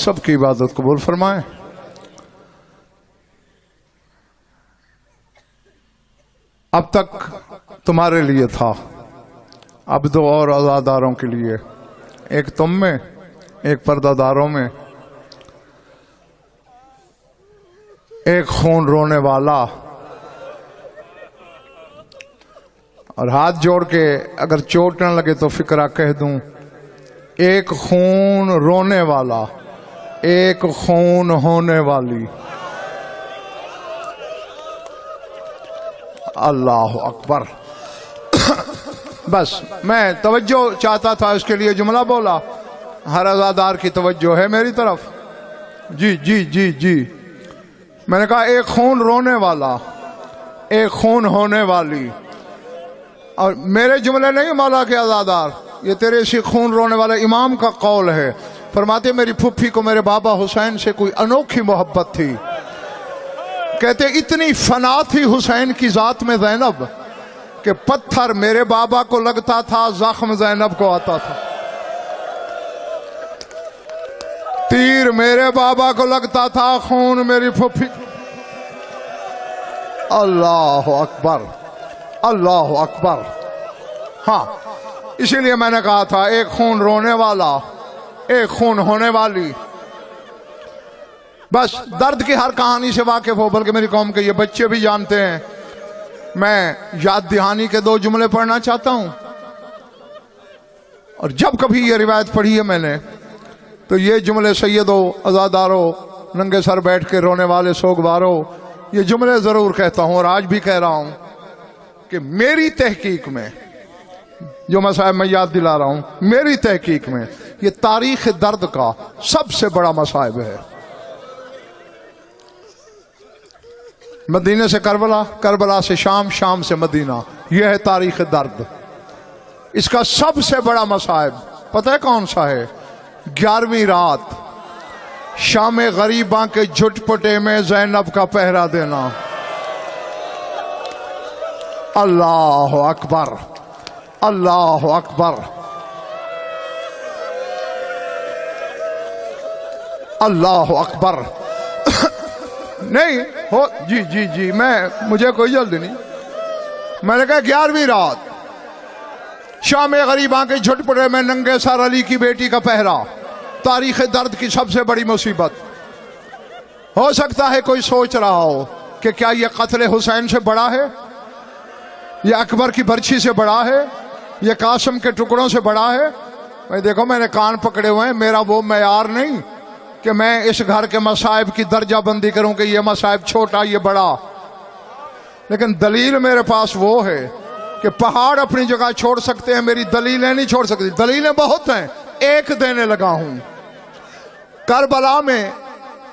सब की इबादत कबूल फरमाए। अब तक तुम्हारे लिए था, अब दो और आज़ादारों के लिए, एक तुम में, एक पर्दादारों में। एक खून रोने वाला, और हाथ जोड़ के अगर चोट न लगे तो फिक्रा कह दूं, एक खून रोने वाला, एक खून होने वाली। अल्लाह अकबर। बस मैं तवज्जो चाहता था, इसके लिए जुमला बोला। हर अज़ादार की तवज्जो है मेरी तरफ। जी जी जी जी। मैंने कहा एक खून रोने वाला, एक खून होने वाली। और मेरे जुमले नहीं मौला के अज़ादार, ये तेरे इसी खून रोने वाले इमाम का कौल है। फरमाते मेरी फुफ्फी को मेरे बाबा हुसैन से कोई अनोखी मोहब्बत थी। कहते इतनी फना थी हुसैन की जात में ज़ैनब कि पत्थर मेरे बाबा को लगता था, जख्म ज़ैनब को आता था। तीर मेरे बाबा को लगता था, खून मेरी फुफ्फी। अल्लाह अकबर, अल्लाह अकबर। हाँ, इसीलिए मैंने कहा था एक खून रोने वाला, एक खून होने वाली। बस दर्द की हर कहानी से वाकिफ हो, बल्कि मेरी कौम के ये बच्चे भी जानते हैं। मैं याद दहानी के दो जुमले पढ़ना चाहता हूं। और जब कभी ये रिवायत पढ़ी है मैंने, तो ये जुमले सैयदों, अज़ादारों, नंगे सर बैठ के रोने वाले सोगवारों, ये जुमले जरूर कहता हूं। और आज भी कह रहा हूं कि मेरी तहकीक में, जो मसाइब मैं याद दिला रहा हूं, मेरी तहकीक में ये तारीख दर्द का सबसे बड़ा मसाइब है। मदीने से करबला, करबला से शाम, शाम से मदीना, यह है तारीख दर्द। इसका सबसे बड़ा मसाइब पता है कौन सा है? 11वीं रात शाम गरीबा के झुटपटे में ज़ैनब का पहरा देना। अल्लाह अकबर, अल्लाह अकबर, अल्लाह अकबर। नहीं हो जी जी जी, मुझे कोई जल्दी नहीं। मैंने कहा 11वीं रात शाम गरीबा के झुटपटे में नंगे सर अली की बेटी का पहरा, तारीख दर्द की सबसे बड़ी मुसीबत। हो सकता है कोई सोच रहा हो कि क्या यह कत्ल हुसैन से बड़ा है, यह अकबर की बर्छी से बड़ा है, यह कासिम के टुकड़ों से बड़ा है। भाई देखो, मैंने कान पकड़े हुए हैं। मेरा वो मयार नहीं कि मैं इस घर के मसाइब की दर्जा बंदी करूं कि यह मसाइब छोटा, ये बड़ा। लेकिन दलील मेरे पास वो है कि पहाड़ अपनी जगह छोड़ सकते हैं, मेरी दलीलें नहीं छोड़ सकती। दलीलें बहुत हैं, एक देने लगा हूं। करबला में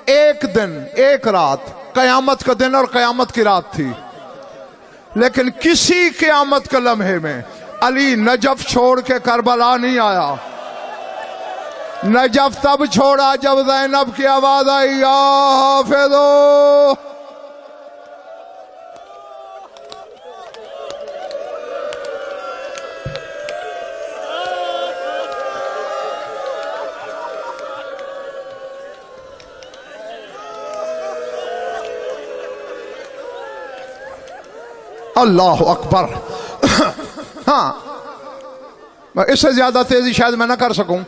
एक दिन, एक रात, कयामत का दिन और कयामत की रात थी। लेकिन किसी कयामत के लम्हे में अली नजफ छोड़ के करबला नहीं आया। नजफ तब छोड़ा जब ज़ैनब की आवाज आई, या हाफिज़ो। अल्लाह अकबर। हाँ, इससे ज्यादा तेजी शायद मैं ना कर सकूं,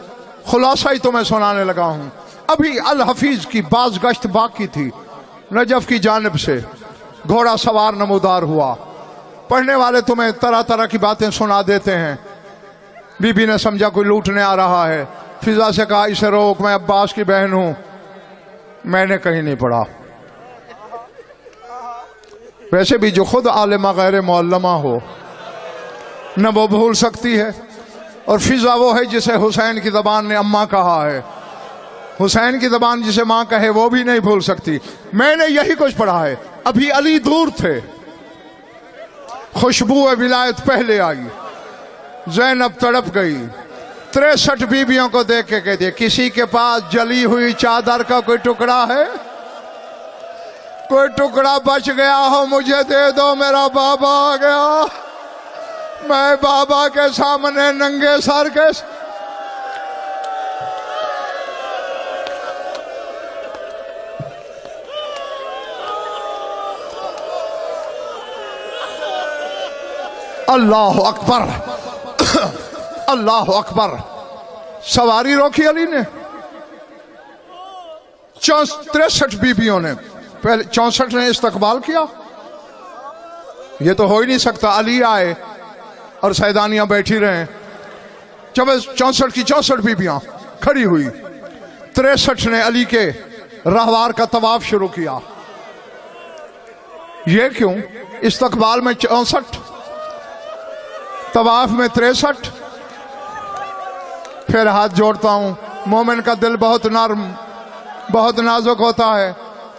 खुलासा ही तो मैं सुनाने लगा हूं। अभी अल हफीज की बाज गश्त बाकी थी। नजफ की जानिब से घोड़ा सवार नमूदार हुआ। पढ़ने वाले तुम्हें तरह तरह की बातें सुना देते हैं। बीबी ने समझा कोई लूटने आ रहा है, फिजा से कहा इसे रोक, मैं अब्बास की बहन हूं। मैंने कहीं नहीं पढ़ा। वैसे भी जो खुद आलिमा गैर मुअल्लमा हो न वो भूल सकती है, और फिजा वो है जिसे हुसैन की ज़बान ने अम्मा कहा है। हुसैन की ज़बान जिसे माँ कहे वो भी नहीं भूल सकती। मैंने यही कुछ पढ़ा है। अभी अली दूर थे, खुशबू विलायत पहले आई। ज़ैनब तड़प गई। 63 बीबियों को देख के कहती है, किसी के पास जली हुई चादर का कोई टुकड़ा है? कोई टुकड़ा बच गया हो मुझे दे दो, मेरा बाबा आ गया। मैं बाबा के सामने नंगे सर के اللہ اکبر اللہ اکبر. سواری روکی علی نے. 63 بیبیوں نے. پہلے 64 نے استقبال کیا. یہ تو ہو ہی نہیں سکتا علی آئے اور سیدانیاں بیٹھی رہیں. 64 کی 64 بیبیاں کھڑی ہوئی. 63 نے علی کے رہوار کا طواف شروع کیا. یہ کیوں؟ استقبال میں 64، طواف میں 63. پھر ہاتھ جوڑتا ہوں. مومن کا دل بہت نرم، بہت نازک ہوتا ہے.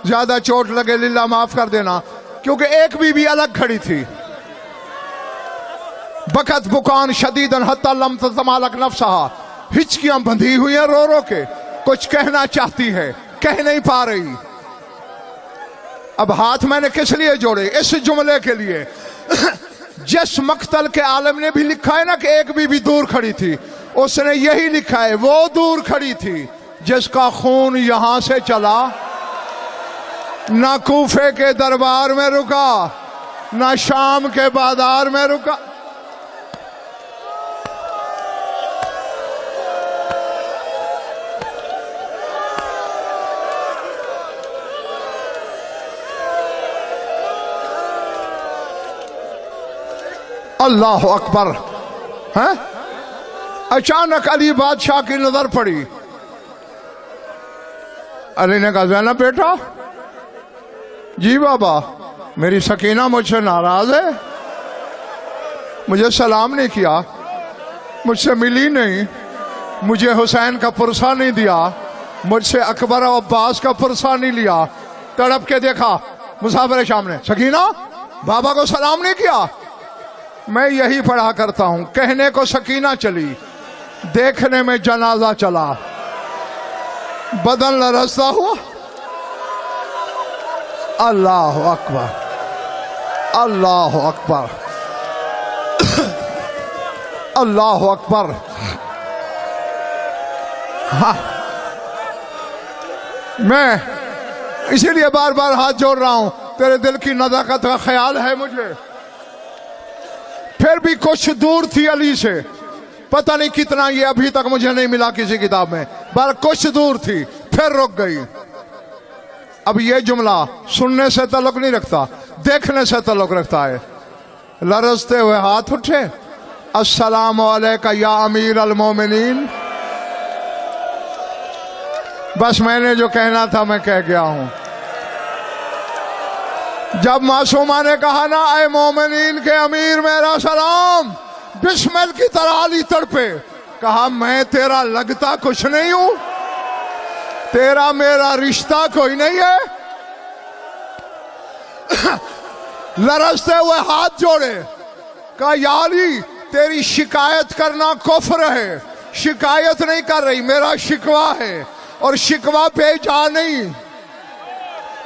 زیادہ چوٹ لگے للہ معاف کر دینا. کیونکہ ایک بیوی الگ کھڑی تھی. بکت بکان شدیدن حتی لم تتمالک نفسہا. ہچکیاں بندھی ہوئی ہیں رو رو کے. کچھ کہنا چاہتی ہے، کہہ نہیں پا رہی. اب ہاتھ میں نے کس لیے جوڑے؟ اس جملے کے لیے جس مقتل کے عالم نے بھی لکھا ہے نا کہ ایک بیوی دور کھڑی تھی، اس نے یہی لکھا ہے وہ دور کھڑی تھی جس کا خون یہاں سے چلا، نہ کوفے کے دربار میں رکا، نہ شام کے بازار میں رکا. اللہ اکبر. اچانک علی بادشاہ کی نظر پڑی. علی نے کہا زینب بیٹا. جی بابا. میری سکینہ مجھ سے ناراض ہے، مجھے سلام نہیں کیا، مجھ سے ملی نہیں، مجھے حسین کا پرسہ نہیں دیا، مجھ سے اکبر و عباس کا پرسہ نہیں لیا. تڑپ کے دیکھا مسافر شام نے. سکینہ بابا کو سلام نہیں کیا. میں یہی پڑھا کرتا ہوں. کہنے کو سکینہ چلی، دیکھنے میں جنازہ چلا. بدن لرزتا ہوا. اللہ اکبر اللہ اکبر اللہ اکبر. ہاں میں اسی لیے بار بار ہاتھ جوڑ رہا ہوں. تیرے دل کی نزاکت کا خیال ہے مجھے. پھر بھی کچھ دور تھی علی سے. پتہ نہیں کتنا، یہ ابھی تک مجھے نہیں ملا کسی کتاب میں. بار کچھ دور تھی پھر رک گئی. اب یہ جملہ سننے سے تعلق نہیں رکھتا، دیکھنے سے تعلق رکھتا ہے. لرزتے ہوئے ہاتھ اٹھے. السلام علیکہ یا امیر المومنین. بس میں نے جو کہنا تھا میں کہہ گیا ہوں. جب معصومہ نے کہا نا اے مومنین کے امیر میرا سلام، بسمل کی طرح علی تڑپے. کہا میں تیرا لگتا کچھ نہیں ہوں، تیرا میرا رشتہ کوئی نہیں ہے. لرزتے ہوئے ہاتھ جوڑے. کہا یا علی تیری شکایت کرنا کفر ہے. شکایت نہیں کر رہی، میرا شکوہ ہے، اور شکوہ بے جا نہیں.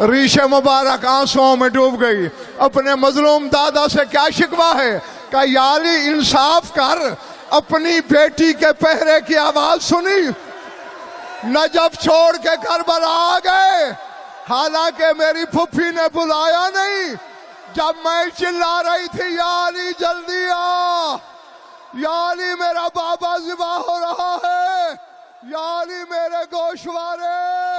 ریش مبارک آنسوؤں میں ڈوب گئی. اپنے مظلوم دادا سے کیا شکوہ ہے؟ کہ یا علی انصاف کر. اپنی بیٹی کے پہرے کی آواز سنی، نجف چھوڑ کے کربلا آ گئے، حالانکہ میری پھپھی نے بلایا نہیں. جب میں چلا رہی تھی یا علی جلدی آ، یا علی میرا بابا ذبح ہو رہا ہے، یا علی میرے گوشوارے.